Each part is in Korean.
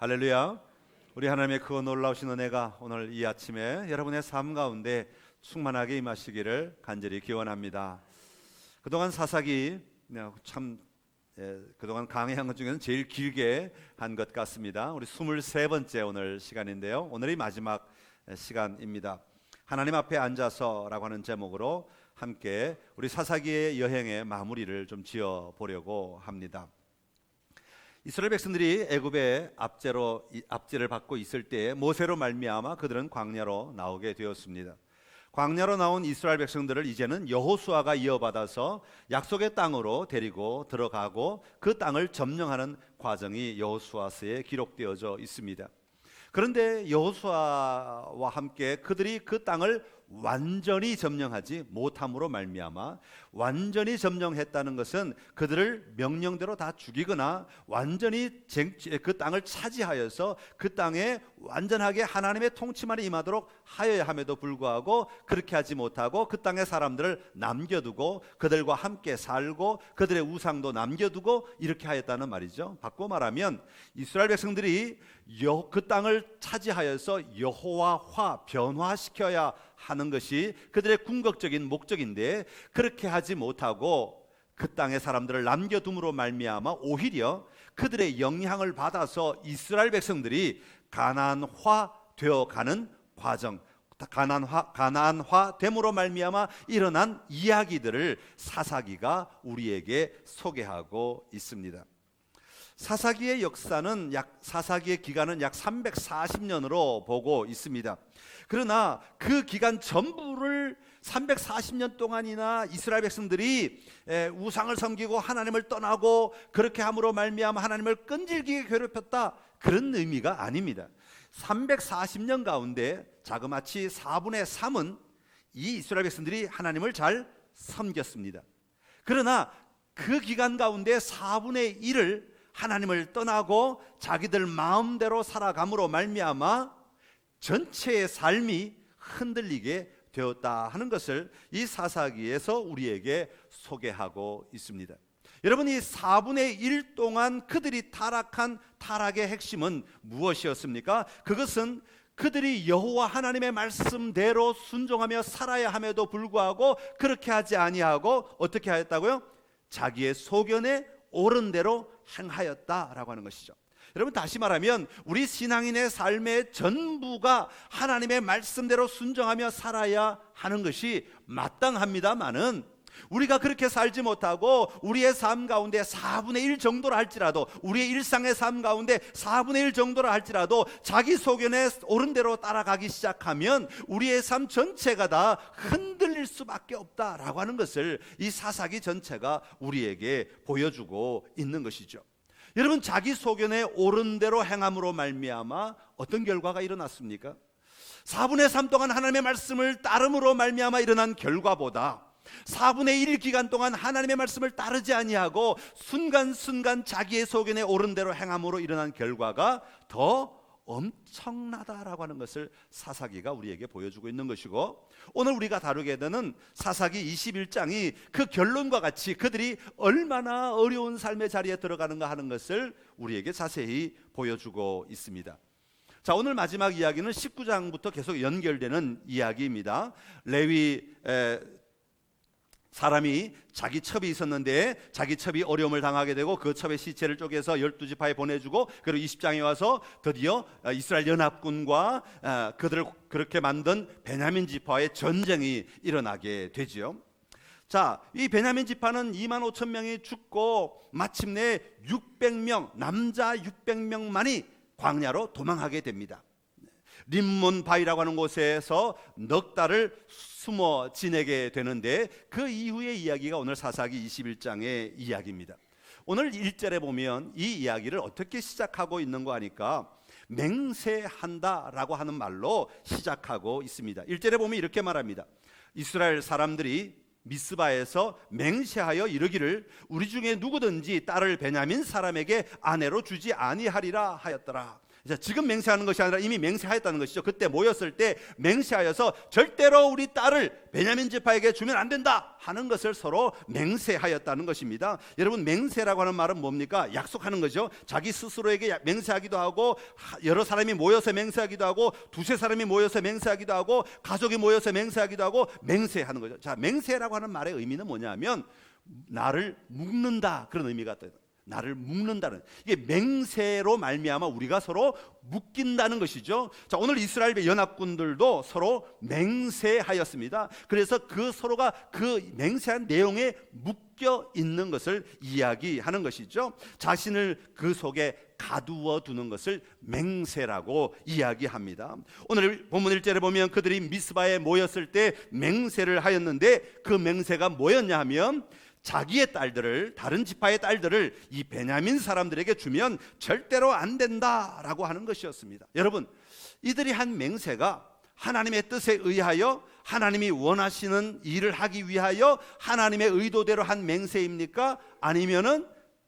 할렐루야. 우리 하나님의 크고 놀라우신 은혜가 오늘 이 아침에 여러분의 삶 가운데 충만하게 임하시기를 간절히 기원합니다. 그동안 사사기 그동안 강의한 것 중에는 제일 길게 한 것 같습니다. 우리 23번째 오늘 시간인데요, 오늘이 마지막 시간입니다. 하나님 앞에 앉아서라고 하는 제목으로 함께 우리 사사기의 여행의 마무리를 좀 지어보려고 합니다. 이스라엘 백성들이 애굽의 압제를 받고 있을 때 모세로 말미암아 그들은 광야로 나오게 되었습니다. 광야로 나온 이스라엘 백성들을 이제는 여호수아가 이어받아서 약속의 땅으로 데리고 들어가고 그 땅을 점령하는 과정이 여호수아서에 기록되어져 있습니다. 그런데 여호수아와 함께 그들이 그 땅을 완전히 점령하지 못함으로 말미암아, 완전히 점령했다는 것은 그들을 명령대로 다 죽이거나 완전히 그 땅을 차지하여서 그 땅에 완전하게 하나님의 통치만이 임하도록 하여야 함에도 불구하고 그렇게 하지 못하고 그 땅의 사람들을 남겨두고 그들과 함께 살고 그들의 우상도 남겨두고 이렇게 하였다는 말이죠. 바꿔 말하면 이스라엘 백성들이 그 땅을 차지하여서 여호와화 변화시켜야 하는 것이 그들의 궁극적인 목적인데, 그렇게 하지 못하고 그 땅의 사람들을 남겨둠으로 말미암아 오히려 그들의 영향을 받아서 이스라엘 백성들이 가나안화 되어가는 과정, 가나안화 됨으로 말미암아 일어난 이야기들을 사사기가 우리에게 소개하고 있습니다. 사사기의 역사는 사사기의 기간은 약 340년으로 보고 있습니다. 그러나 그 기간 전부를 340년 동안이나 이스라엘 백성들이 우상을 섬기고 하나님을 떠나고 그렇게 함으로 말미암아 하나님을 끈질기게 괴롭혔다, 그런 의미가 아닙니다. 340년 가운데 자그마치 4분의 3은 이 이스라엘 백성들이 하나님을 잘 섬겼습니다. 그러나 그 기간 가운데 4분의 1을 하나님을 떠나고 자기들 마음대로 살아감으로 말미암아 전체의 삶이 흔들리게 되었다 하는 것을 이 사사기에서 우리에게 소개하고 있습니다. 여러분, 이 4분의 1 동안 그들이 타락한 타락의 핵심은 무엇이었습니까? 그것은 그들이 여호와 하나님의 말씀대로 순종하며 살아야 함에도 불구하고 그렇게 하지 아니하고 어떻게 하였다고요? 자기의 소견에 옳은 대로 행하였다라고 하는 것이죠. 여러분, 다시 말하면 우리 신앙인의 삶의 전부가 하나님의 말씀대로 순종하며 살아야 하는 것이 마땅합니다마는, 우리가 그렇게 살지 못하고 우리의 삶 가운데 4분의 1 정도라 할지라도, 우리의 일상의 삶 가운데 4분의 1 정도라 할지라도 자기 소견에 옳은 대로 따라가기 시작하면 우리의 삶 전체가 다 흔들릴 수밖에 없다라고 하는 것을 이 사사기 전체가 우리에게 보여주고 있는 것이죠. 여러분, 자기 소견에 옳은 대로 행함으로 말미암아 어떤 결과가 일어났습니까? 4분의 3 동안 하나님의 말씀을 따름으로 말미암아 일어난 결과보다 4분의 1 기간 동안 하나님의 말씀을 따르지 아니하고 순간순간 자기의 소견에 옳은 대로 행함으로 일어난 결과가 더 엄청나다라고 하는 것을 사사기가 우리에게 보여주고 있는 것이고, 오늘 우리가 다루게 되는 사사기 21장이 그 결론과 같이 그들이 얼마나 어려운 삶의 자리에 들어가는가 하는 것을 우리에게 자세히 보여주고 있습니다. 자, 오늘 마지막 이야기는 19장부터 계속 연결되는 이야기입니다. 레위 사람이 자기 첩이 있었는데 자기 첩이 어려움을 당하게 되고 그 첩의 시체를 쪼개서 12지파에 보내주고, 그리고 20장에 와서 드디어 이스라엘 연합군과 그들을 그렇게 만든 베냐민 지파의 전쟁이 일어나게 되지요. 자, 이 베냐민 지파는 25,000명이 죽고 마침내 600명, 남자 600명만이 광야로 도망하게 됩니다. 림몬 바위라고 하는 곳에서 넉 달을 숨어 지내게 되는데, 그 이후의 이야기가 오늘 사사기 21장의 이야기입니다. 오늘 1절에 보면 이 이야기를 어떻게 시작하고 있는가 하니까 맹세한다라고 하는 말로 시작하고 있습니다. 1절에 보면 이렇게 말합니다. 이스라엘 사람들이 미스바에서 맹세하여 이르기를 우리 중에 누구든지 딸을 베냐민 사람에게 아내로 주지 아니하리라 하였더라. 지금 맹세하는 것이 아니라 이미 맹세하였다는 것이죠. 그때 모였을 때 맹세하여서 절대로 우리 딸을 베냐민 지파에게 주면 안 된다 하는 것을 서로 맹세하였다는 것입니다. 여러분, 맹세라고 하는 말은 뭡니까? 약속하는 거죠. 자기 스스로에게 맹세하기도 하고, 여러 사람이 모여서 맹세하기도 하고, 두세 사람이 모여서 맹세하기도 하고, 가족이 모여서 맹세하기도 하고, 맹세하는 거죠. 자, 맹세라고 하는 말의 의미는 뭐냐면 나를 묶는다, 그런 의미가 있다. 나를 묶는다는, 이게 맹세로 말미암아 우리가 서로 묶인다는 것이죠. 자, 오늘 이스라엘 연합군들도 서로 맹세하였습니다. 그래서 그 서로가 그 맹세한 내용에 묶여 있는 것을 이야기하는 것이죠. 자신을 그 속에 가두어 두는 것을 맹세라고 이야기합니다. 오늘 본문 1절에 보면 그들이 미스바에 모였을 때 맹세를 하였는데, 그 맹세가 뭐였냐 하면 자기의 딸들을, 다른 지파의 딸들을 이 베냐민 사람들에게 주면 절대로 안 된다라고 하는 것이었습니다. 여러분, 이들이 한 맹세가 하나님의 뜻에 의하여 하나님이 원하시는 일을 하기 위하여 하나님의 의도대로 한 맹세입니까? 아니면은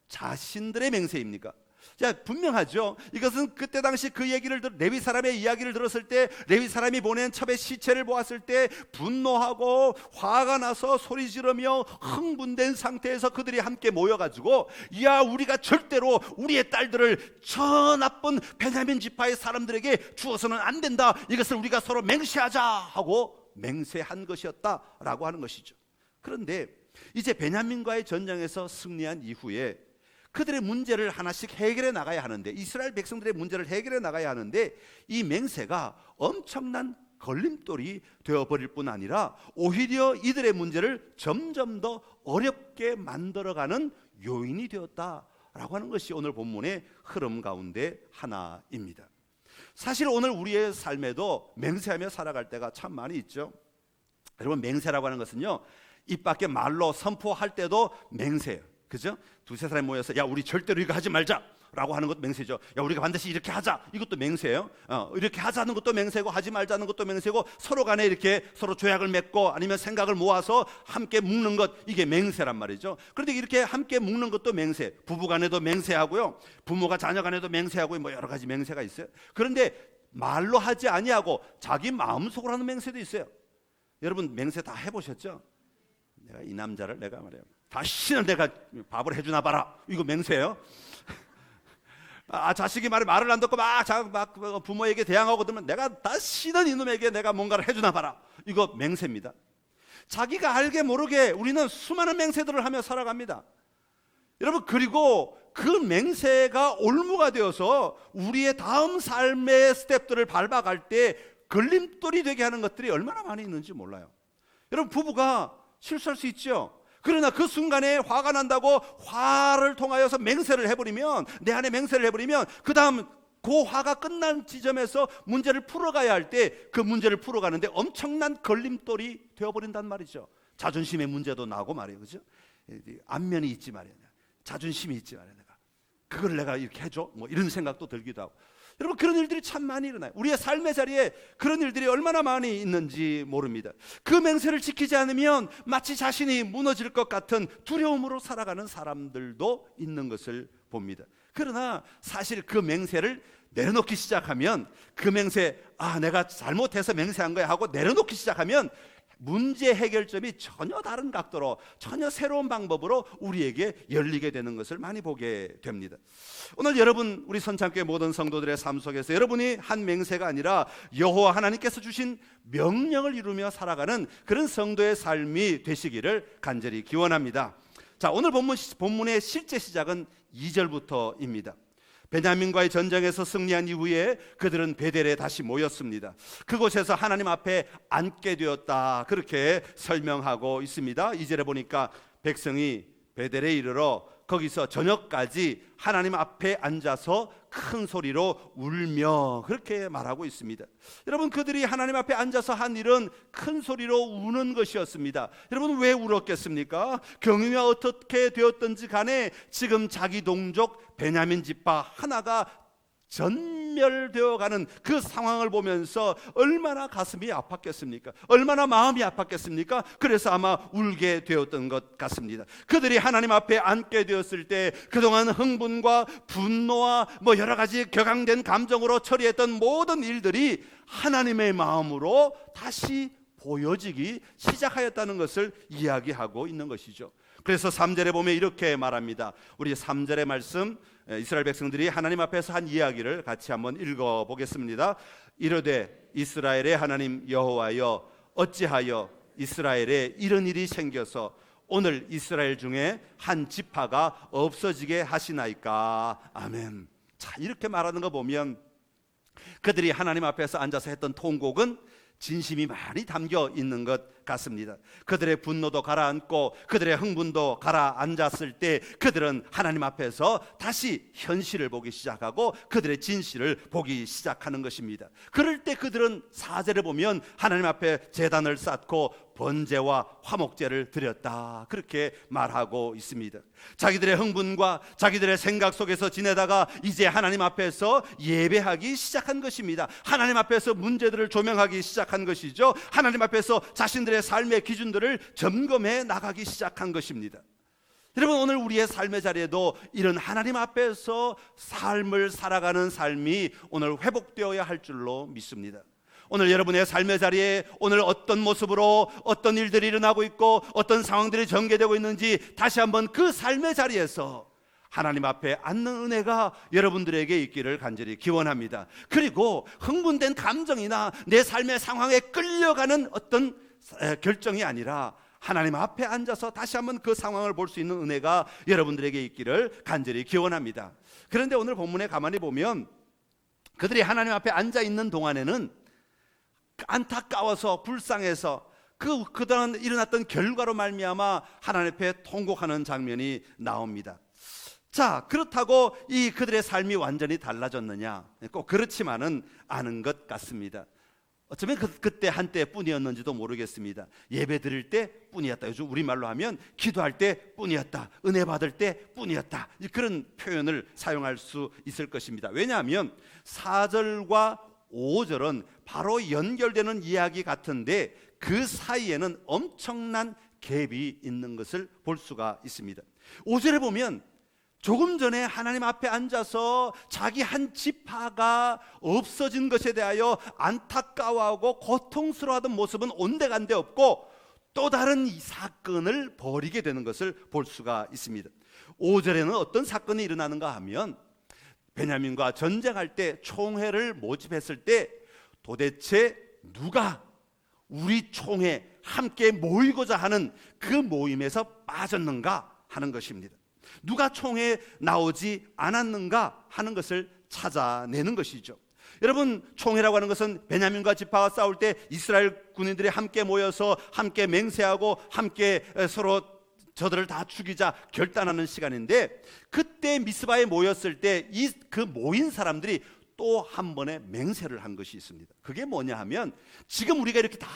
자신들의 맹세입니까? 자, 분명하죠. 이것은 그때 당시 그 얘기를 레위 사람의 이야기를 들었을 때, 레위 사람이 보낸 첩의 시체를 보았을 때 분노하고 화가 나서 소리 지르며 흥분된 상태에서 그들이 함께 모여가지고, 야, 우리가 절대로 우리의 딸들을 저 나쁜 베냐민 지파의 사람들에게 주어서는 안 된다, 이것을 우리가 서로 맹세하자 하고 맹세한 것이었다라고 하는 것이죠. 그런데 이제 베냐민과의 전쟁에서 승리한 이후에 그들의 문제를 하나씩 해결해 나가야 하는데, 이스라엘 백성들의 문제를 해결해 나가야 하는데, 이 맹세가 엄청난 걸림돌이 되어버릴 뿐 아니라 오히려 이들의 문제를 점점 더 어렵게 만들어가는 요인이 되었다라고 하는 것이 오늘 본문의 흐름 가운데 하나입니다. 사실 오늘 우리의 삶에도 맹세하며 살아갈 때가 참 많이 있죠. 여러분, 맹세라고 하는 것은요, 입 밖에 말로 선포할 때도 맹세예요. 그죠? 두세 사람이 모여서 야, 우리 절대로 이거 하지 말자 라고 하는 것도 맹세죠. 야, 우리가 반드시 이렇게 하자, 이것도 맹세예요. 이렇게 하자는 것도 맹세고, 하지 말자는 것도 맹세고, 서로 간에 이렇게 서로 조약을 맺고 아니면 생각을 모아서 함께 묶는 것, 이게 맹세란 말이죠. 그런데 이렇게 함께 묶는 것도 맹세, 부부 간에도 맹세하고요, 부모가 자녀 간에도 맹세하고, 뭐 여러 가지 맹세가 있어요. 그런데 말로 하지 아니하고 자기 마음속으로 하는 맹세도 있어요. 여러분, 맹세 다 해보셨죠? 내가 이 남자를 내가 말이야, 다시는 내가 밥을 해주나 봐라, 이거 맹세예요. 자식이 말을 안 듣고 막 부모에게 대항하고 그러면 내가 다시는 이놈에게 내가 뭔가를 해주나 봐라, 이거 맹세입니다. 자기가 알게 모르게 우리는 수많은 맹세들을 하며 살아갑니다. 여러분, 그리고 그 맹세가 올무가 되어서 우리의 다음 삶의 스텝들을 밟아갈 때 걸림돌이 되게 하는 것들이 얼마나 많이 있는지 몰라요. 여러분, 부부가 실수할 수 있죠. 그러나 그 순간에 화가 난다고 화를 통하여서 맹세를 해버리면, 내 안에 맹세를 해버리면, 그 다음 그 화가 끝난 지점에서 문제를 풀어가야 할 때 그 문제를 풀어가는데 엄청난 걸림돌이 되어버린단 말이죠. 자존심의 문제도 나고 말이에요. 그죠? 안면이 있지 말이야, 자존심이 있지 말이야, 그걸 내가 이렇게 해줘, 뭐 이런 생각도 들기도 하고. 여러분, 그런 일들이 참 많이 일어나요. 우리의 삶의 자리에 그런 일들이 얼마나 많이 있는지 모릅니다. 그 맹세를 지키지 않으면 마치 자신이 무너질 것 같은 두려움으로 살아가는 사람들도 있는 것을 봅니다. 그러나 사실 그 맹세를 내려놓기 시작하면, 그 맹세, 내가 잘못해서 맹세한 거야 하고 내려놓기 시작하면 문제 해결점이 전혀 다른 각도로, 전혀 새로운 방법으로 우리에게 열리게 되는 것을 많이 보게 됩니다. 오늘 여러분, 우리 선창교회 모든 성도들의 삶 속에서 여러분이 한 맹세가 아니라 여호와 하나님께서 주신 명령을 이루며 살아가는 그런 성도의 삶이 되시기를 간절히 기원합니다. 자, 오늘 본문의 실제 시작은 2절부터입니다. 베냐민과의 전쟁에서 승리한 이후에 그들은 베델에 다시 모였습니다. 그곳에서 하나님 앞에 앉게 되었다, 그렇게 설명하고 있습니다. 2절에 보니까 백성이 베델에 이르러 거기서 저녁까지 하나님 앞에 앉아서 큰 소리로 울며, 그렇게 말하고 있습니다. 여러분, 그들이 하나님 앞에 앉아서 한 일은 큰 소리로 우는 것이었습니다. 여러분, 왜 울었겠습니까? 경위가 어떻게 되었든지 간에 지금 자기 동족 베냐민 지파 하나가 전혀 진멸되어 가는 그 상황을 보면서 얼마나 가슴이 아팠겠습니까? 얼마나 마음이 아팠겠습니까? 그래서 아마 울게 되었던 것 같습니다. 그들이 하나님 앞에 앉게 되었을 때 그동안 흥분과 분노와 여러 가지 격앙된 감정으로 처리했던 모든 일들이 하나님의 마음으로 다시 보여지기 시작하였다는 것을 이야기하고 있는 것이죠. 그래서 3절에 보면 이렇게 말합니다. 우리 3절의 말씀, 이스라엘 백성들이 하나님 앞에서 한 이야기를 같이 한번 읽어보겠습니다. 이르되 이스라엘의 하나님 여호와여, 어찌하여 이스라엘에 이런 일이 생겨서 오늘 이스라엘 중에 한 지파가 없어지게 하시나이까. 아멘. 자, 이렇게 말하는 거 보면 그들이 하나님 앞에서 앉아서 했던 통곡은 진심이 많이 담겨 있는 것 같습니다. 그들의 분노도 가라앉고 그들의 흥분도 가라앉았을 때 그들은 하나님 앞에서 다시 현실을 보기 시작하고 그들의 진실을 보기 시작하는 것입니다. 그럴 때 그들은 4절에 보면 하나님 앞에 제단을 쌓고 번제와 화목제를 드렸다, 그렇게 말하고 있습니다. 자기들의 흥분과 자기들의 생각 속에서 지내다가 이제 하나님 앞에서 예배하기 시작한 것입니다. 하나님 앞에서 문제들을 조명하기 시작한 것이죠. 하나님 앞에서 자신들의 삶의 기준들을 점검해 나가기 시작한 것입니다. 여러분, 오늘 우리의 삶의 자리에도 이런 하나님 앞에서 삶을 살아가는 삶이 오늘 회복되어야 할 줄로 믿습니다. 오늘 여러분의 삶의 자리에 오늘 어떤 모습으로 어떤 일들이 일어나고 있고 어떤 상황들이 전개되고 있는지 다시 한번 그 삶의 자리에서 하나님 앞에 앉는 은혜가 여러분들에게 있기를 간절히 기원합니다. 그리고 흥분된 감정이나 내 삶의 상황에 끌려가는 어떤 결정이 아니라 하나님 앞에 앉아서 다시 한번 그 상황을 볼 수 있는 은혜가 여러분들에게 있기를 간절히 기원합니다. 그런데 오늘 본문에 가만히 보면 그들이 하나님 앞에 앉아 있는 동안에는 안타까워서 불쌍해서 그동안 일어났던 결과로 말미암아 하나님 앞에 통곡하는 장면이 나옵니다. 자, 그렇다고 이 그들의 삶이 완전히 달라졌느냐? 꼭 그렇지만은 않은 것 같습니다. 어쩌면 그때 한때 뿐이었는지도 모르겠습니다. 예배 드릴 때 뿐이었다. 요즘 우리말로 하면 기도할 때 뿐이었다, 은혜 받을 때 뿐이었다, 그런 표현을 사용할 수 있을 것입니다. 왜냐하면 4절과 5절은 바로 연결되는 이야기 같은데 그 사이에는 엄청난 갭이 있는 것을 볼 수가 있습니다. 5절에 보면 조금 전에 하나님 앞에 앉아서 자기 한 지파가 없어진 것에 대하여 안타까워하고 고통스러워하던 모습은 온데간데 없고 또 다른 이 사건을 벌이게 되는 것을 볼 수가 있습니다. 5절에는 어떤 사건이 일어나는가 하면 베냐민과 전쟁할 때 총회를 모집했을 때 도대체 누가 우리 총회 함께 모이고자 하는 그 모임에서 빠졌는가 하는 것입니다. 누가 총회에 나오지 않았는가 하는 것을 찾아내는 것이죠. 여러분, 총회라고 하는 것은 베냐민과 지파가 싸울 때 이스라엘 군인들이 함께 모여서 함께 맹세하고 함께 서로 저들을 다 죽이자 결단하는 시간인데, 그때 미스바에 모였을 때 그 모인 사람들이 또 한 번의 맹세를 한 것이 있습니다. 그게 뭐냐 하면, 지금 우리가 이렇게 다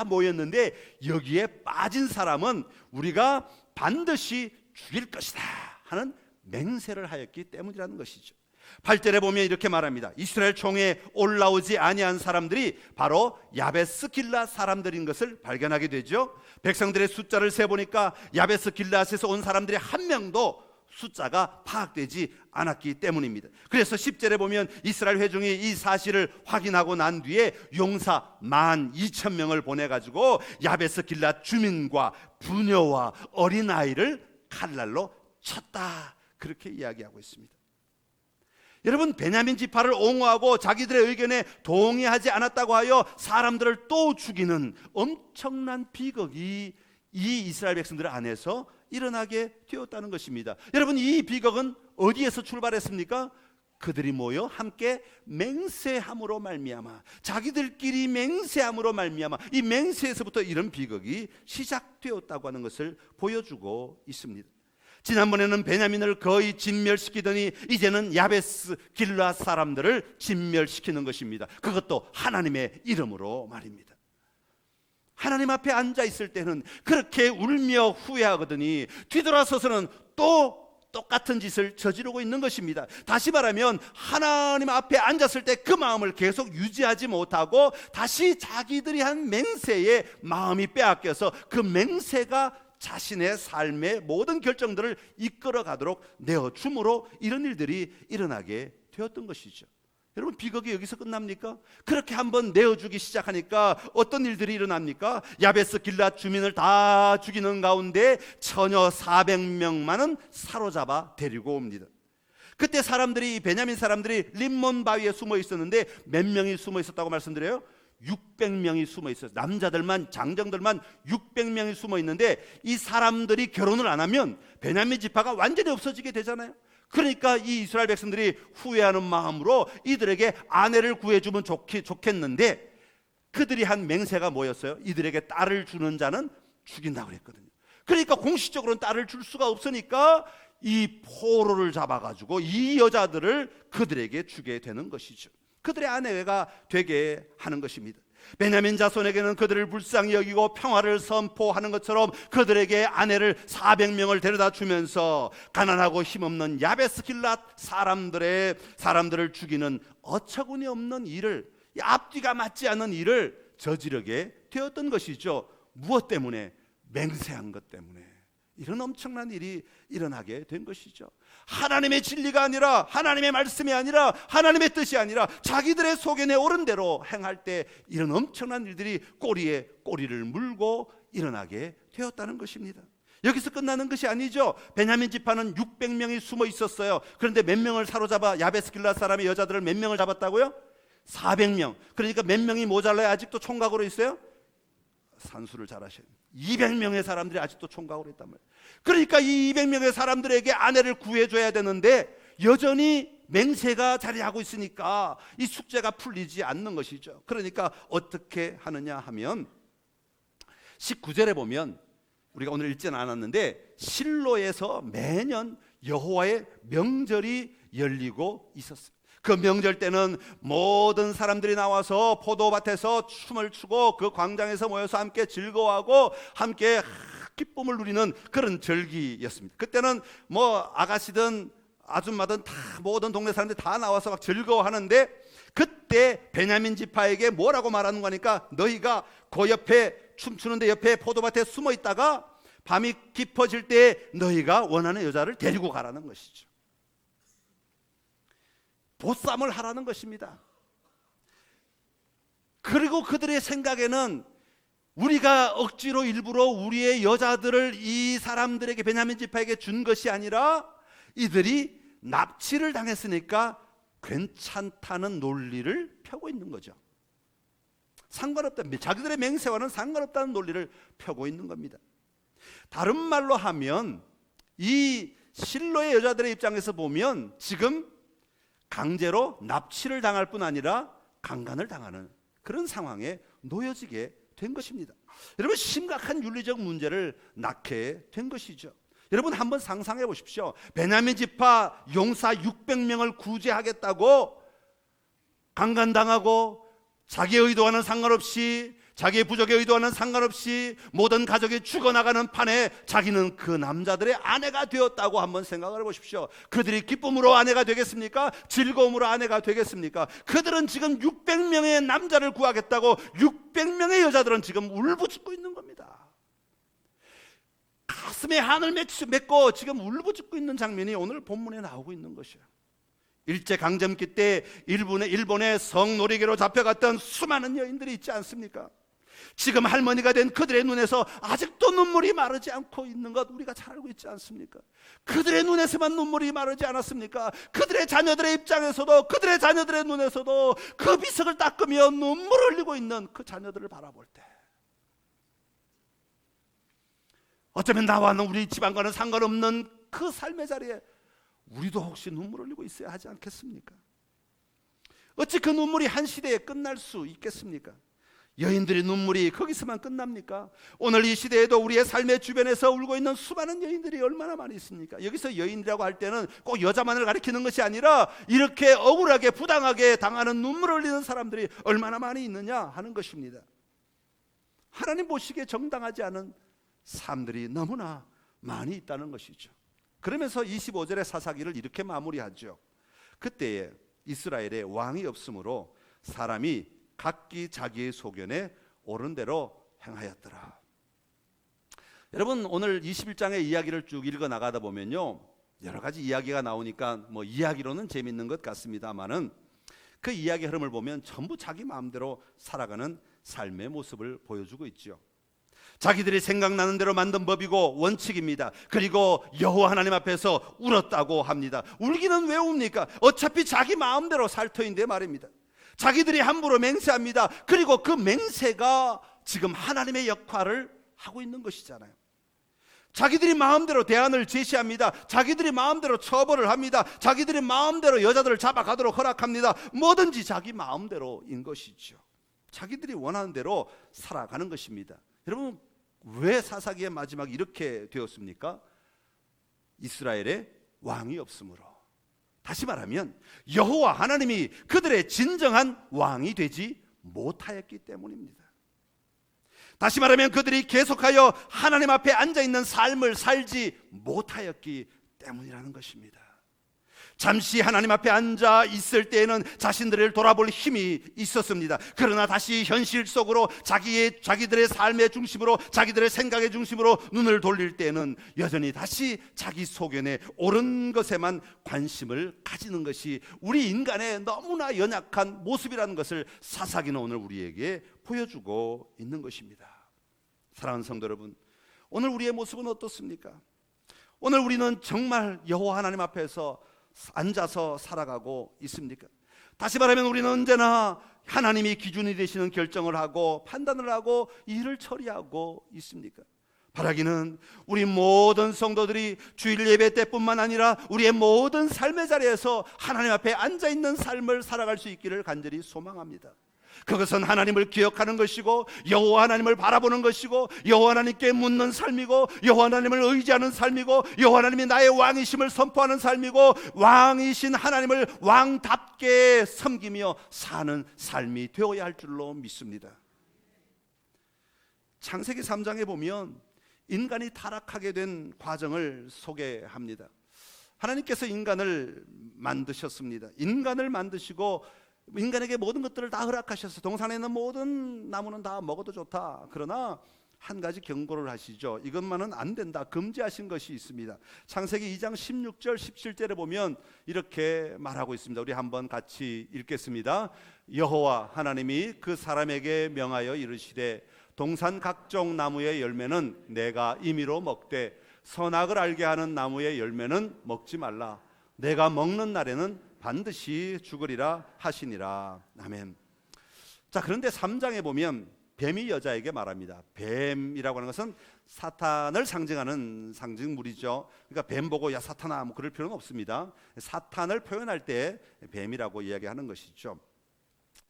모였는데 여기에 빠진 사람은 우리가 반드시 죽일 것이다 하는 맹세를 하였기 때문이라는 것이죠. 8절에 보면 이렇게 말합니다. 이스라엘 총회에 올라오지 아니한 사람들이 바로 야베스 길앗 사람들인 것을 발견하게 되죠. 백성들의 숫자를 세보니까 야베스 길앗에서 온 사람들이 한 명도 숫자가 파악되지 않았기 때문입니다. 그래서 10절에 보면 이스라엘 회중이 이 사실을 확인하고 난 뒤에 용사 12,000명을 보내가지고 야베스 길앗 주민과 부녀와 어린아이를 칼날로 쳤다, 그렇게 이야기하고 있습니다. 여러분, 베냐민 지파를 옹호하고 자기들의 의견에 동의하지 않았다고 하여 사람들을 또 죽이는 엄청난 비극이 이 이스라엘 백성들 안에서 일어나게 되었다는 것입니다. 여러분, 이 비극은 어디에서 출발했습니까? 그들이 모여 함께 맹세함으로 말미암아, 자기들끼리 맹세함으로 말미암아 이 맹세에서부터 이런 비극이 시작되었다고 하는 것을 보여주고 있습니다. 지난번에는 베냐민을 거의 진멸시키더니 이제는 야베스 길앗 사람들을 진멸시키는 것입니다. 그것도 하나님의 이름으로 말입니다. 하나님 앞에 앉아 있을 때는 그렇게 울며 후회하거든요. 뒤돌아서서는 또 똑같은 짓을 저지르고 있는 것입니다. 다시 말하면 하나님 앞에 앉았을 때 그 마음을 계속 유지하지 못하고 다시 자기들이 한 맹세에 마음이 빼앗겨서 그 맹세가 자신의 삶의 모든 결정들을 이끌어 가도록 내어줌으로 이런 일들이 일어나게 되었던 것이죠. 여러분, 비극이 여기서 끝납니까? 그렇게 한번 내어주기 시작하니까 어떤 일들이 일어납니까? 야베스 길앗 주민을 다 죽이는 가운데 처녀 400명만은 사로잡아 데리고 옵니다. 그때 사람들이, 베냐민 사람들이 림몬 바위에 숨어 있었는데 몇 명이 숨어 있었다고 말씀드려요? 600명이 숨어 있어요. 남자들만, 장정들만 600명이 숨어 있는데 이 사람들이 결혼을 안 하면 베냐민 지파가 완전히 없어지게 되잖아요. 그러니까 이 이스라엘 백성들이 후회하는 마음으로 이들에게 아내를 구해주면 좋겠는데 그들이 한 맹세가 뭐였어요? 이들에게 딸을 주는 자는 죽인다고 그랬거든요. 그러니까 공식적으로는 딸을 줄 수가 없으니까 이 포로를 잡아가지고 이 여자들을 그들에게 주게 되는 것이죠. 그들의 아내가 되게 하는 것입니다. 베냐민 자손에게는 그들을 불쌍히 여기고 평화를 선포하는 것처럼 그들에게 아내를 400명을 데려다 주면서 가난하고 힘없는 야베스 길앗 사람들을 죽이는 어처구니 없는 일을, 앞뒤가 맞지 않는 일을 저지르게 되었던 것이죠. 무엇 때문에? 맹세한 것 때문에 이런 엄청난 일이 일어나게 된 것이죠. 하나님의 진리가 아니라, 하나님의 말씀이 아니라, 하나님의 뜻이 아니라 자기들의 속에 오른 대로 행할 때 이런 엄청난 일들이 꼬리에 꼬리를 물고 일어나게 되었다는 것입니다. 여기서 끝나는 것이 아니죠. 베냐민 지파는 600명이 숨어 있었어요. 그런데 몇 명을 사로잡아, 야베스 길앗 사람의 여자들을 몇 명을 잡았다고요? 400명. 그러니까 몇 명이 모자라요? 아직도 총각으로 있어요? 산수를 잘 하셔요. 200명의 사람들이 아직도 총각으로 있단 말이에요. 그러니까 이 200명의 사람들에게 아내를 구해줘야 되는데 여전히 맹세가 자리하고 있으니까 이 숙제가 풀리지 않는 것이죠. 그러니까 어떻게 하느냐 하면 19절에 보면, 우리가 오늘 읽지는 않았는데 실로에서 매년 여호와의 명절이 열리고 있었어요. 그 명절 때는 모든 사람들이 나와서 포도밭에서 춤을 추고 그 광장에서 모여서 함께 즐거워하고 함께 기쁨을 누리는 그런 절기였습니다. 그때는 뭐 아가씨든 아줌마든 다 모든 동네 사람들이 다 나와서 막 즐거워하는데, 그때 베냐민 지파에게 뭐라고 말하는 거니까, 너희가 그 옆에 춤추는데 옆에 포도밭에 숨어 있다가 밤이 깊어질 때 너희가 원하는 여자를 데리고 가라는 것이죠. 보쌈을 하라는 것입니다. 그리고 그들의 생각에는 우리가 억지로 일부러 우리의 여자들을 이 사람들에게, 베냐민 지파에게 준 것이 아니라 이들이 납치를 당했으니까 괜찮다는 논리를 펴고 있는 거죠. 상관없다, 자기들의 맹세와는 상관없다는 논리를 펴고 있는 겁니다. 다른 말로 하면 이 실로의 여자들의 입장에서 보면 지금 강제로 납치를 당할 뿐 아니라 강간을 당하는 그런 상황에 놓여지게 된 것입니다. 여러분, 심각한 윤리적 문제를 낳게 된 것이죠. 여러분, 한번 상상해 보십시오. 베냐민 지파 용사 600명을 구제하겠다고 강간당하고 자기의 의도와는 상관없이, 자기의 부족의 의도와는 상관없이 모든 가족이 죽어나가는 판에 자기는 그 남자들의 아내가 되었다고 한번 생각을 해보십시오. 그들이 기쁨으로 아내가 되겠습니까? 즐거움으로 아내가 되겠습니까? 그들은 지금 600명의 남자를 구하겠다고 600명의 여자들은 지금 울부짖고 있는 겁니다. 가슴에 한을 맺고 지금 울부짖고 있는 장면이 오늘 본문에 나오고 있는 것이에요. 일제강점기 때 일본의 성노리개로 잡혀갔던 수많은 여인들이 있지 않습니까? 지금 할머니가 된 그들의 눈에서 아직도 눈물이 마르지 않고 있는 것 우리가 잘 알고 있지 않습니까? 그들의 눈에서만 눈물이 마르지 않았습니까? 그들의 자녀들의 입장에서도, 그들의 자녀들의 눈에서도 그 비석을 닦으며 눈물을 흘리고 있는 그 자녀들을 바라볼 때, 어쩌면 나와는 우리 집안과는 상관없는 그 삶의 자리에 우리도 혹시 눈물을 흘리고 있어야 하지 않겠습니까? 어찌 그 눈물이 한 시대에 끝날 수 있겠습니까? 여인들의 눈물이 거기서만 끝납니까? 오늘 이 시대에도 우리의 삶의 주변에서 울고 있는 수많은 여인들이 얼마나 많이 있습니까? 여기서 여인이라고 할 때는 꼭 여자만을 가리키는 것이 아니라 이렇게 억울하게 부당하게 당하는 눈물을 흘리는 사람들이 얼마나 많이 있느냐 하는 것입니다. 하나님 보시기에 정당하지 않은 삶들이 너무나 많이 있다는 것이죠. 그러면서 25절의 사사기를 이렇게 마무리하죠. 그때에 이스라엘에 왕이 없으므로 사람이 각기 자기의 소견에 옳은 대로 행하였더라. 여러분, 오늘 21장의 이야기를 쭉 읽어 나가다 보면요, 여러 가지 이야기가 나오니까 이야기로는 재밌는 것 같습니다만은 그 이야기 흐름을 보면 전부 자기 마음대로 살아가는 삶의 모습을 보여주고 있죠. 자기들이 생각나는 대로 만든 법이고 원칙입니다. 그리고 여호와 하나님 앞에서 울었다고 합니다. 울기는 왜 웁니까? 어차피 자기 마음대로 살 터인데 말입니다. 자기들이 함부로 맹세합니다. 그리고 그 맹세가 지금 하나님의 역할을 하고 있는 것이잖아요. 자기들이 마음대로 대안을 제시합니다. 자기들이 마음대로 처벌을 합니다. 자기들이 마음대로 여자들을 잡아가도록 허락합니다. 뭐든지 자기 마음대로인 것이죠. 자기들이 원하는 대로 살아가는 것입니다. 여러분, 왜 사사기의 마지막이 이렇게 되었습니까? 이스라엘에 왕이 없으므로. 다시 말하면 여호와 하나님이 그들의 진정한 왕이 되지 못하였기 때문입니다. 다시 말하면 그들이 계속하여 하나님 앞에 앉아있는 삶을 살지 못하였기 때문이라는 것입니다. 잠시 하나님 앞에 앉아 있을 때에는 자신들을 돌아볼 힘이 있었습니다. 그러나 다시 현실 속으로 자기들의 삶의 중심으로, 자기들의 생각의 중심으로 눈을 돌릴 때에는 여전히 다시 자기 소견에 옳은 것에만 관심을 가지는 것이 우리 인간의 너무나 연약한 모습이라는 것을 사사기는 오늘 우리에게 보여주고 있는 것입니다. 사랑하는 성도 여러분, 오늘 우리의 모습은 어떻습니까? 오늘 우리는 정말 여호와 하나님 앞에서 앉아서 살아가고 있습니까? 다시 말하면 우리는 언제나 하나님이 기준이 되시는 결정을 하고 판단을 하고 일을 처리하고 있습니까? 바라기는 우리 모든 성도들이 주일 예배 때뿐만 아니라 우리의 모든 삶의 자리에서 하나님 앞에 앉아있는 삶을 살아갈 수 있기를 간절히 소망합니다. 그것은 하나님을 기억하는 것이고 여호와 하나님을 바라보는 것이고 여호와 하나님께 묻는 삶이고 여호와 하나님을 의지하는 삶이고 여호와 하나님이 나의 왕이심을 선포하는 삶이고 왕이신 하나님을 왕답게 섬기며 사는 삶이 되어야 할 줄로 믿습니다. 창세기 3장에 보면 인간이 타락하게 된 과정을 소개합니다. 하나님께서 인간을 만드셨습니다. 인간을 만드시고 인간에게 모든 것들을 다 허락하셔서 동산에 있는 모든 나무는 다 먹어도 좋다. 그러나 한 가지 경고를 하시죠. 이것만은 안 된다. 금지하신 것이 있습니다. 창세기 2장 16절 17절에 보면 이렇게 말하고 있습니다. 우리 한번 같이 읽겠습니다. 여호와 하나님이 그 사람에게 명하여 이르시되 동산 각종 나무의 열매는 내가 임의로 먹되 선악을 알게 하는 나무의 열매는 먹지 말라. 내가 먹는 날에는 반드시 죽으리라 하시니라. 아멘. 자, 그런데 3장에 보면 뱀이 여자에게 말합니다. 뱀이라고 하는 것은 사탄을 상징하는 상징물이죠. 그러니까 뱀 보고 야 사탄아 뭐 그럴 필요는 없습니다. 사탄을 표현할 때 뱀이라고 이야기하는 것이죠.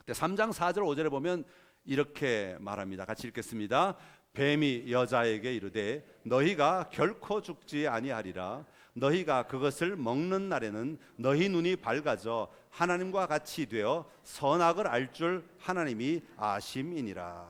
3장 4절 5절에 보면 이렇게 말합니다. 같이 읽겠습니다. 뱀이 여자에게 이르되 너희가 결코 죽지 아니하리라. 너희가 그것을 먹는 날에는 너희 눈이 밝아져 하나님과 같이 되어 선악을 알 줄 하나님이 아심이니라.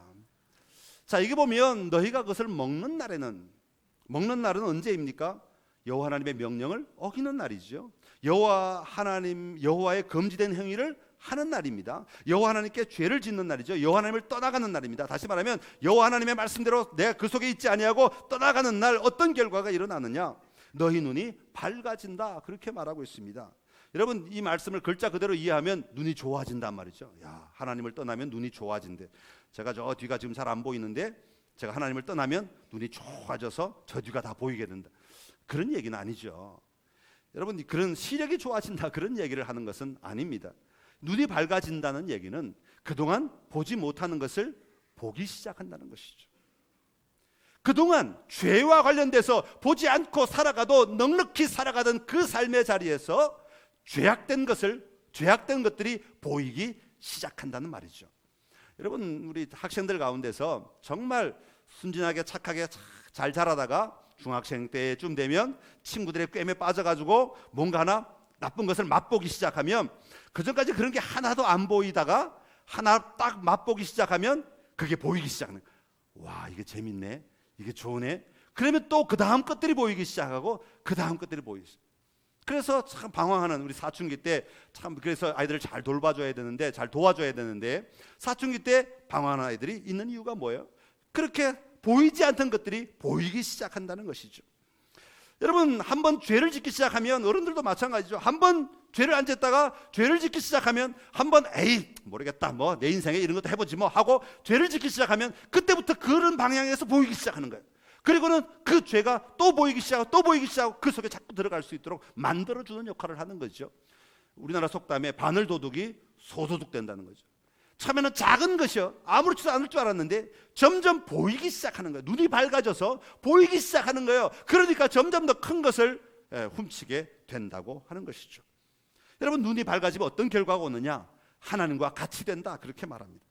자, 이게 보면 너희가 그것을 먹는 날은 언제입니까? 여호와 하나님의 명령을 어기는 날이죠. 여호와의 금지된 행위를 하는 날입니다. 여호와 하나님께 죄를 짓는 날이죠. 여호와 하나님을 떠나가는 날입니다. 다시 말하면 여호와 하나님의 말씀대로 내가 그 속에 있지 아니하고 떠나가는 날 어떤 결과가 일어나느냐? 너희 눈이 밝아진다. 그렇게 말하고 있습니다. 여러분, 이 말씀을 글자 그대로 이해하면 눈이 좋아진단 말이죠. 야, 하나님을 떠나면 눈이 좋아진대. 제가 저 뒤가 지금 잘 안 보이는데 제가 하나님을 떠나면 눈이 좋아져서 저 뒤가 다 보이게 된다. 그런 얘기는 아니죠. 여러분, 그런 시력이 좋아진다 그런 얘기를 하는 것은 아닙니다. 눈이 밝아진다는 얘기는 그동안 보지 못하는 것을 보기 시작한다는 것이죠. 그동안 죄와 관련돼서 보지 않고 살아가도 넉넉히 살아가던 그 삶의 자리에서 죄악된 것들이 보이기 시작한다는 말이죠. 여러분, 우리 학생들 가운데서 정말 순진하게 착하게 잘 자라다가 중학생 때쯤 되면 친구들의 꿰매 빠져가지고 뭔가 하나 나쁜 것을 맛보기 시작하면, 그전까지 그런 게 하나도 안 보이다가 하나 딱 맛보기 시작하면 그게 보이기 시작하는 거예요. 와, 이게 재밌네, 이게 좋으네. 그러면 또 그 다음 것들이 보이기 시작하고 그 다음 것들이 보이기 시작. 그래서 참 방황하는 우리 사춘기 때 참 그래서 아이들을 잘 돌봐줘야 되는데 잘 도와줘야 되는데 사춘기 때 방황하는 아이들이 있는 이유가 뭐예요? 그렇게 보이지 않던 것들이 보이기 시작한다는 것이죠. 여러분 한번 죄를 짓기 시작하면 어른들도 마찬가지죠. 한번 죄를 안 짓다가 죄를 짓기 시작하면 한번 에이 모르겠다 뭐 내 인생에 이런 것도 해보지 뭐 하고 죄를 짓기 시작하면 그때부터 그런 방향에서 보이기 시작하는 거예요. 그리고는 그 죄가 또 보이기 시작하고 또 보이기 시작하고 그 속에 자꾸 들어갈 수 있도록 만들어주는 역할을 하는 거죠. 우리나라 속담에 바늘도둑이 소도둑 된다는 거죠. 처음에는 작은 것이요 아무렇지도 않을 줄 알았는데 점점 보이기 시작하는 거예요. 눈이 밝아져서 보이기 시작하는 거예요. 그러니까 점점 더 큰 것을 훔치게 된다고 하는 것이죠. 여러분 눈이 밝아지면 어떤 결과가 오느냐? 하나님과 같이 된다 그렇게 말합니다.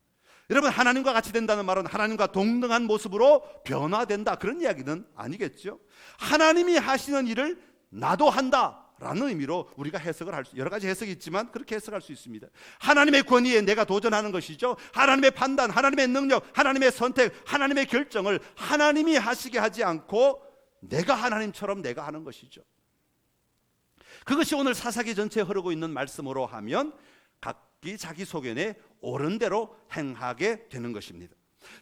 여러분 하나님과 같이 된다는 말은 하나님과 동등한 모습으로 변화된다 그런 이야기는 아니겠죠. 하나님이 하시는 일을 나도 한다 라는 의미로 우리가 해석을 할 수, 여러 가지 해석이 있지만 그렇게 해석할 수 있습니다. 하나님의 권위에 내가 도전하는 것이죠. 하나님의 판단, 하나님의 능력, 하나님의 선택, 하나님의 결정을 하나님이 하시게 하지 않고 내가 하나님처럼 내가 하는 것이죠. 그것이 오늘 사사기 전체에 흐르고 있는 말씀으로 하면 각기 자기 소견에 옳은 대로 행하게 되는 것입니다.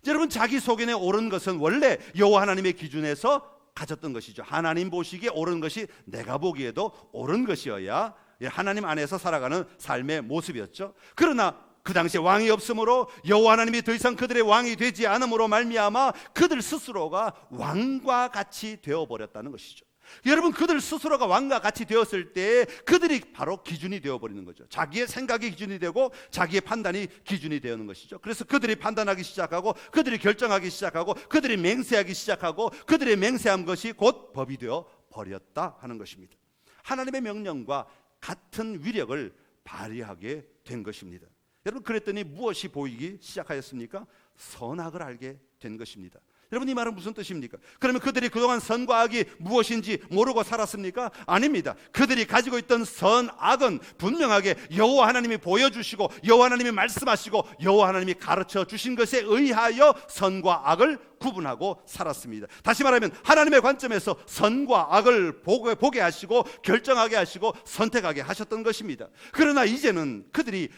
여러분 자기 소견에 옳은 것은 원래 여호와 하나님의 기준에서 가졌던 것이죠. 하나님 보시기에 옳은 것이 내가 보기에도 옳은 것이어야 하나님 안에서 살아가는 삶의 모습이었죠. 그러나 그 당시에 왕이 없으므로 여호와 하나님이 더 이상 그들의 왕이 되지 않음으로 말미암아 그들 스스로가 왕과 같이 되어버렸다는 것이죠. 여러분 그들 스스로가 왕과 같이 되었을 때 그들이 바로 기준이 되어버리는 거죠. 자기의 생각이 기준이 되고 자기의 판단이 기준이 되는 것이죠. 그래서 그들이 판단하기 시작하고 그들이 결정하기 시작하고 그들이 맹세하기 시작하고 그들의 맹세한 것이 곧 법이 되어 버렸다 하는 것입니다. 하나님의 명령과 같은 위력을 발휘하게 된 것입니다. 여러분 그랬더니 무엇이 보이기 시작하였습니까? 선악을 알게 된 것입니다. 여러분 이 말은 무슨 뜻입니까? 그러면 그들이 그동안 선과 악이 무엇인지 모르고 살았습니까? 아닙니다. 그들이 가지고 있던 선악은 분명하게 여호와 하나님이 보여주시고 여호와 하나님이 말씀하시고 여호와 하나님이 가르쳐 주신 것에 의하여 선과 악을 구분하고 살았습니다. 다시 말하면 하나님의 관점에서 선과 악을 보게 하시고 결정하게 하시고 선택하게 하셨던 것입니다. 그러나 이제는 그들이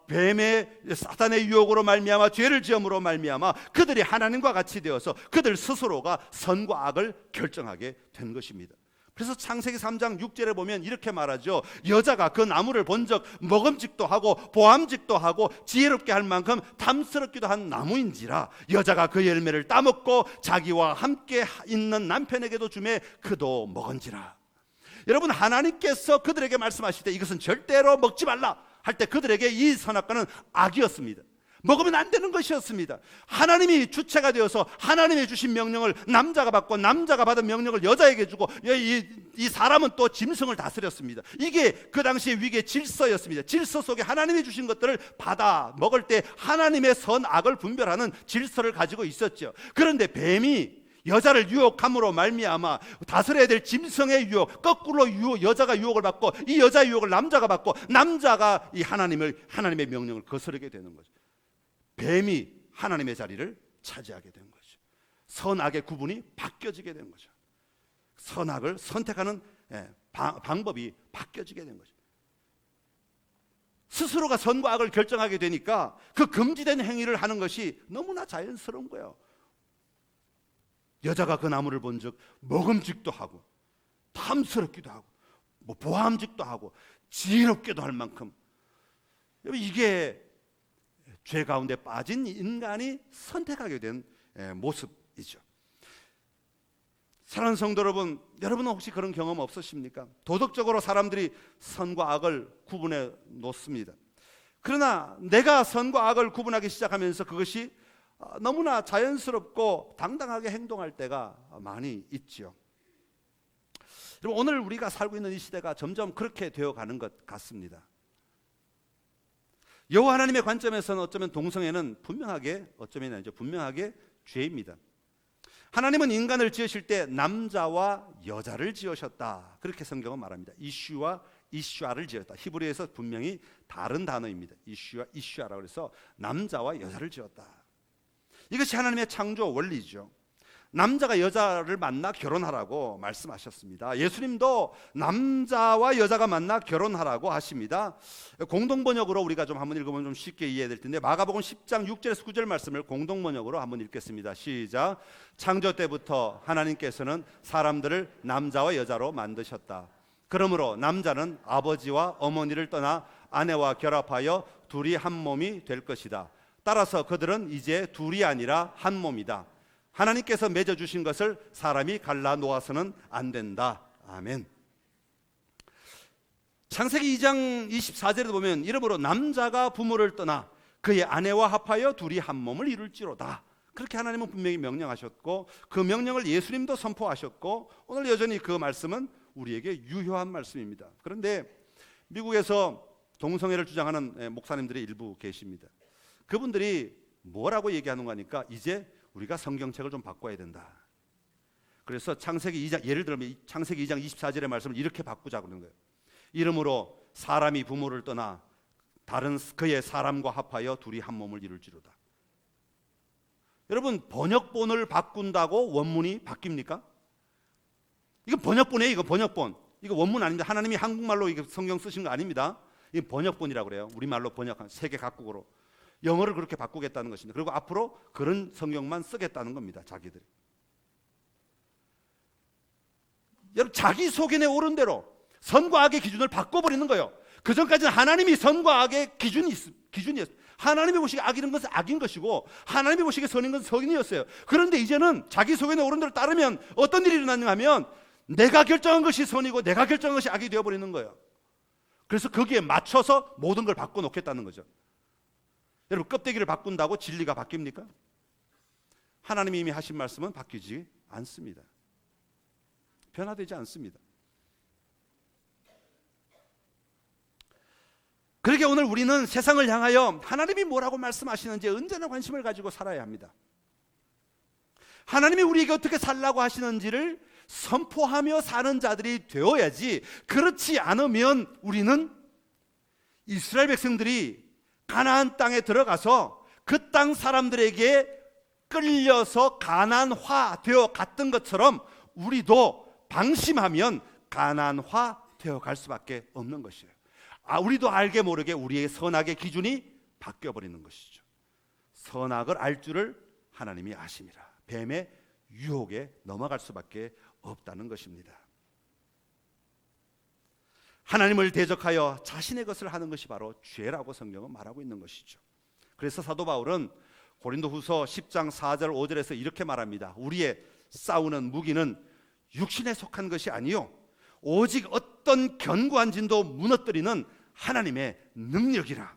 뱀의 사단의 유혹으로 말미암아 죄를 지음으로 말미암아 그들이 하나님과 같이 되어서 그들 스스로가 선과 악을 결정하게 된 것입니다. 그래서 창세기 3장 6절에 보면 이렇게 말하죠. 여자가 그 나무를 본즉 먹음직도 하고 보암직도 하고 지혜롭게 할 만큼 탐스럽기도 한 나무인지라 여자가 그 열매를 따먹고 자기와 함께 있는 남편에게도 주매 그도 먹은지라. 여러분 하나님께서 그들에게 말씀하실 때 이것은 절대로 먹지 말라 할 때 그들에게 이 선악과는 악이었습니다. 먹으면 안 되는 것이었습니다. 하나님이 주체가 되어서 하나님이 주신 명령을 남자가 받고 남자가 받은 명령을 여자에게 주고 이 사람은 또 짐승을 다스렸습니다. 이게 그 당시의 위기의 질서였습니다. 질서 속에 하나님이 주신 것들을 받아 먹을 때 하나님의 선악을 분별하는 질서를 가지고 있었죠. 그런데 뱀이 여자를 유혹함으로 말미암아 다스려야 될 짐승의 유혹, 거꾸로 여자가 유혹을 받고 이 여자의 유혹을 남자가 받고 남자가 이 하나님의 명령을 거스르게 되는 거죠. 뱀이 하나님의 자리를 차지하게 된 거죠. 선악의 구분이 바뀌어지게 된 거죠. 선악을 선택하는 방법이 바뀌어지게 된 거죠. 스스로가 선과 악을 결정하게 되니까 그 금지된 행위를 하는 것이 너무나 자연스러운 거예요. 여자가 그 나무를 본즉 먹음직도 하고 탐스럽기도 하고 뭐 보암직도 하고 지혜롭게도 할 만큼 이게 죄 가운데 빠진 인간이 선택하게 된 모습이죠. 사랑하는 성도 여러분, 여러분은 혹시 그런 경험 없으십니까? 도덕적으로 사람들이 선과 악을 구분해 놓습니다. 그러나 내가 선과 악을 구분하기 시작하면서 그것이 너무나 자연스럽고 당당하게 행동할 때가 많이 있죠. 여러분 오늘 우리가 살고 있는 이 시대가 점점 그렇게 되어가는 것 같습니다. 여호와 하나님의 관점에서는 어쩌면 동성애는 분명하게 죄입니다. 하나님은 인간을 지으실 때 남자와 여자를 지으셨다 그렇게 성경은 말합니다. 이슈와 이슈아를 지었다. 히브리어에서 분명히 다른 단어입니다. 이슈와 이슈아라고 해서 남자와 여자를 지었다. 이것이 하나님의 창조 원리죠. 남자가 여자를 만나 결혼하라고 말씀하셨습니다. 예수님도 남자와 여자가 만나 결혼하라고 하십니다. 공동번역으로 우리가 좀 한번 읽으면 좀 쉽게 이해될 텐데, 마가복음 10장 6절에서 9절 말씀을 공동번역으로 한번 읽겠습니다. 시작. 창조 때부터 하나님께서는 사람들을 남자와 여자로 만드셨다. 그러므로 남자는 아버지와 어머니를 떠나 아내와 결합하여 둘이 한 몸이 될 것이다. 따라서 그들은 이제 둘이 아니라 한 몸이다. 하나님께서 맺어주신 것을 사람이 갈라 놓아서는 안 된다. 아멘. 창세기 2장 24절에 보면 이러므로 남자가 부모를 떠나 그의 아내와 합하여 둘이 한 몸을 이룰지로다. 그렇게 하나님은 분명히 명령하셨고, 그 명령을 예수님도 선포하셨고, 오늘 여전히 그 말씀은 우리에게 유효한 말씀입니다. 그런데 미국에서 동성애를 주장하는 목사님들이 일부 계십니다. 그분들이 뭐라고 얘기하는 거니까 이제 우리가 성경책을 좀 바꿔야 된다. 그래서 창세기 2장, 예를 들면 창세기 2장 24절의 말씀을 이렇게 바꾸자 그러는 거예요. 이러므로 사람이 부모를 떠나 다른 그의 사람과 합하여 둘이 한 몸을 이룰지로다. 여러분, 번역본을 바꾼다고 원문이 바뀝니까? 이거 번역본이에요. 이거 번역본. 이거 원문 아닙니다. 하나님이 한국말로 이거 성경 쓰신 거 아닙니다. 이 번역본이라고 그래요. 우리말로 번역한 세계 각국어로. 영어를 그렇게 바꾸겠다는 것입니다. 그리고 앞으로 그런 성경만 쓰겠다는 겁니다. 자기들이. 여러분, 자기 소견에 오른 대로 선과 악의 기준을 바꿔버리는 거예요. 그 전까지는 하나님이 선과 악의 기준이었어요. 하나님이 보시기에 악인 것은 악인 것이고 하나님이 보시기에 선인 것은 선이었어요. 그런데 이제는 자기 소견에 오른 대로 따르면 어떤 일이 일어나냐 하면 내가 결정한 것이 선이고 내가 결정한 것이 악이 되어버리는 거예요. 그래서 거기에 맞춰서 모든 걸 바꿔놓겠다는 거죠. 여러분, 껍데기를 바꾼다고 진리가 바뀝니까? 하나님이 이미 하신 말씀은 바뀌지 않습니다. 변화되지 않습니다. 그러게 오늘 우리는 세상을 향하여 하나님이 뭐라고 말씀하시는지 언제나 관심을 가지고 살아야 합니다. 하나님이 우리에게 어떻게 살라고 하시는지를 선포하며 사는 자들이 되어야지, 그렇지 않으면 우리는 이스라엘 백성들이 가나안 땅에 들어가서 그 땅 사람들에게 끌려서 가나안화 되어 갔던 것처럼 우리도 방심하면 가나안화 되어 갈 수밖에 없는 것이에요. 우리도 알게 모르게 우리의 선악의 기준이 바뀌어버리는 것이죠. 선악을 알 줄을 하나님이 아심이라. 뱀의 유혹에 넘어갈 수밖에 없다는 것입니다. 하나님을 대적하여 자신의 것을 하는 것이 바로 죄라고 성경은 말하고 있는 것이죠. 그래서 사도 바울은 고린도후서 10장 4절 5절에서 이렇게 말합니다. 우리의 싸우는 무기는 육신에 속한 것이 아니요 오직 어떤 견고한 진도 무너뜨리는 하나님의 능력이라.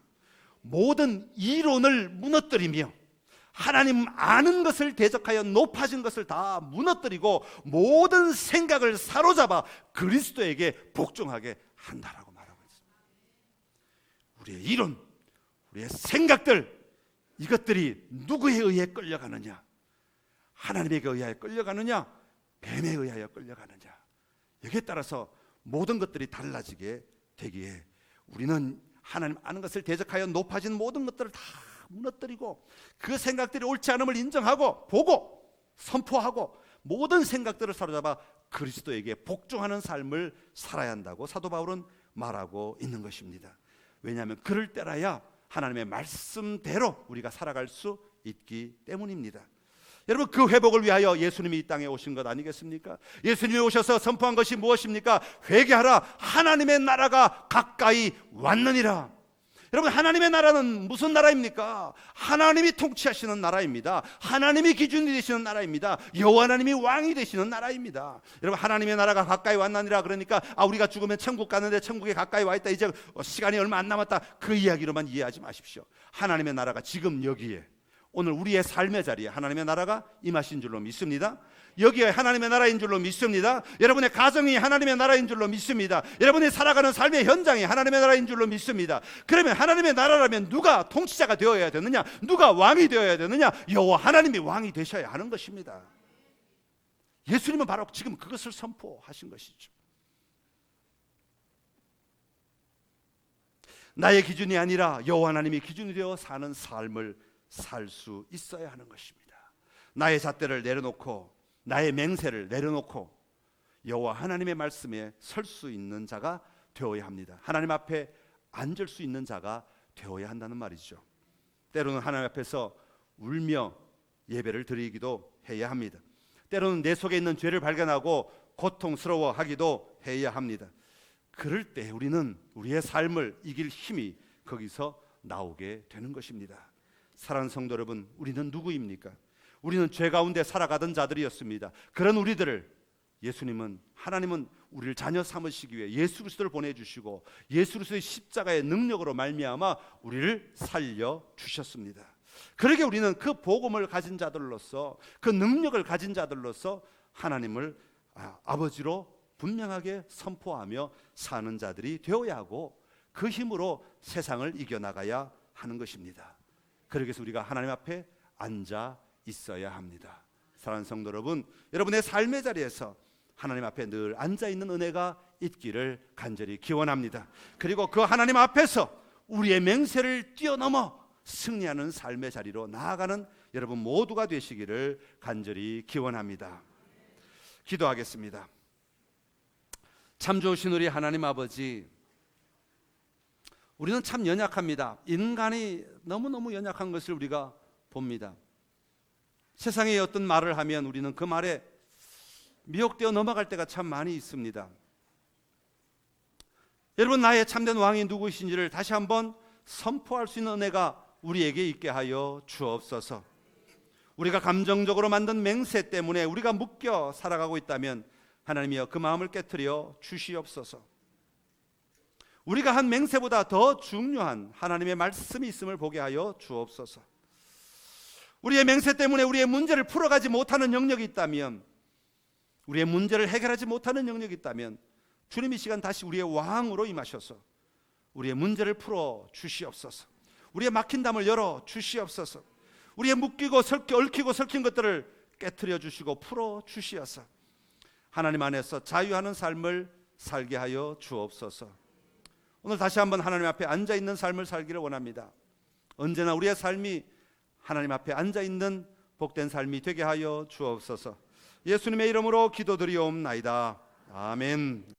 모든 이론을 무너뜨리며 하나님 아는 것을 대적하여 높아진 것을 다 무너뜨리고 모든 생각을 사로잡아 그리스도에게 복종하게 한다라고 말하고 있습니다. 우리의 이론, 우리의 생각들, 이것들이 누구에 의해 끌려가느냐? 하나님에게 의하여 끌려가느냐? 뱀에 의하여 끌려가느냐? 여기에 따라서 모든 것들이 달라지게 되기에 우리는 하나님 아는 것을 대적하여 높아진 모든 것들을 다 무너뜨리고 그 생각들이 옳지 않음을 인정하고 보고 선포하고 모든 생각들을 사로잡아 그리스도에게 복종하는 삶을 살아야 한다고 사도 바울은 말하고 있는 것입니다. 왜냐하면 그럴 때라야 하나님의 말씀대로 우리가 살아갈 수 있기 때문입니다. 여러분, 그 회복을 위하여 예수님이 이 땅에 오신 것 아니겠습니까? 예수님이 오셔서 선포한 것이 무엇입니까? 회개하라, 하나님의 나라가 가까이 왔느니라. 여러분, 하나님의 나라는 무슨 나라입니까? 하나님이 통치하시는 나라입니다. 하나님이 기준이 되시는 나라입니다. 여호와 하나님이 왕이 되시는 나라입니다. 여러분, 하나님의 나라가 가까이 왔느니라 그러니까 우리가 죽으면 천국 가는데 천국에 가까이 와 있다, 이제 시간이 얼마 안 남았다, 그 이야기로만 이해하지 마십시오. 하나님의 나라가 지금 여기에, 오늘 우리의 삶의 자리에 하나님의 나라가 임하신 줄로 믿습니다. 여기에 하나님의 나라인 줄로 믿습니다. 여러분의 가정이 하나님의 나라인 줄로 믿습니다. 여러분이 살아가는 삶의 현장이 하나님의 나라인 줄로 믿습니다. 그러면 하나님의 나라라면 누가 통치자가 되어야 되느냐? 누가 왕이 되어야 되느냐? 여호와 하나님이 왕이 되셔야 하는 것입니다. 예수님은 바로 지금 그것을 선포하신 것이죠. 나의 기준이 아니라 여호와 하나님이 기준이 되어 사는 삶을 살 수 있어야 하는 것입니다. 나의 잣대를 내려놓고 나의 맹세를 내려놓고 여호와 하나님의 말씀에 설 수 있는 자가 되어야 합니다. 하나님 앞에 앉을 수 있는 자가 되어야 한다는 말이죠. 때로는 하나님 앞에서 울며 예배를 드리기도 해야 합니다. 때로는 내 속에 있는 죄를 발견하고 고통스러워하기도 해야 합니다. 그럴 때 우리는 우리의 삶을 이길 힘이 거기서 나오게 되는 것입니다. 사랑하는 성도 여러분, 우리는 누구입니까? 우리는 죄 가운데 살아가던 자들이었습니다. 그런 우리들을 하나님은 우리를 자녀 삼으시기 위해 예수 그리스도를 보내주시고 예수 그리스도의 십자가의 능력으로 말미암아 우리를 살려주셨습니다. 그러게 우리는 그 복음을 가진 자들로서, 그 능력을 가진 자들로서 하나님을 아버지로 분명하게 선포하며 사는 자들이 되어야 하고, 그 힘으로 세상을 이겨나가야 하는 것입니다. 그러기 위해서 우리가 하나님 앞에 앉아 있어야 합니다. 사랑하는 성도 여러분, 여러분의 삶의 자리에서 하나님 앞에 늘 앉아있는 은혜가 있기를 간절히 기원합니다. 그리고 그 하나님 앞에서 우리의 맹세를 뛰어넘어 승리하는 삶의 자리로 나아가는 여러분 모두가 되시기를 간절히 기원합니다. 기도하겠습니다. 참 좋으신 우리 하나님 아버지, 우리는 참 연약합니다. 인간이 너무너무 연약한 것을 우리가 봅니다. 세상에 어떤 말을 하면 우리는 그 말에 미혹되어 넘어갈 때가 참 많이 있습니다. 여러분, 나의 참된 왕이 누구이신지를 다시 한번 선포할 수 있는 은혜가 우리에게 있게 하여 주옵소서. 우리가 감정적으로 만든 맹세 때문에 우리가 묶여 살아가고 있다면 하나님이여 그 마음을 깨트려 주시옵소서. 우리가 한 맹세보다 더 중요한 하나님의 말씀이 있음을 보게 하여 주옵소서. 우리의 맹세 때문에 우리의 문제를 풀어가지 못하는 영역이 있다면, 우리의 문제를 해결하지 못하는 영역이 있다면 주님 이 시간 다시 우리의 왕으로 임하셔서 우리의 문제를 풀어 주시옵소서. 우리의 막힌 담을 열어 주시옵소서. 우리의 얽히고 설킨 것들을 깨트려 주시고 풀어 주시어서 하나님 안에서 자유하는 삶을 살게 하여 주옵소서. 오늘 다시 한번 하나님 앞에 앉아있는 삶을 살기를 원합니다. 언제나 우리의 삶이 하나님 앞에 앉아있는 복된 삶이 되게 하여 주옵소서. 예수님의 이름으로 기도드리옵나이다. 아멘.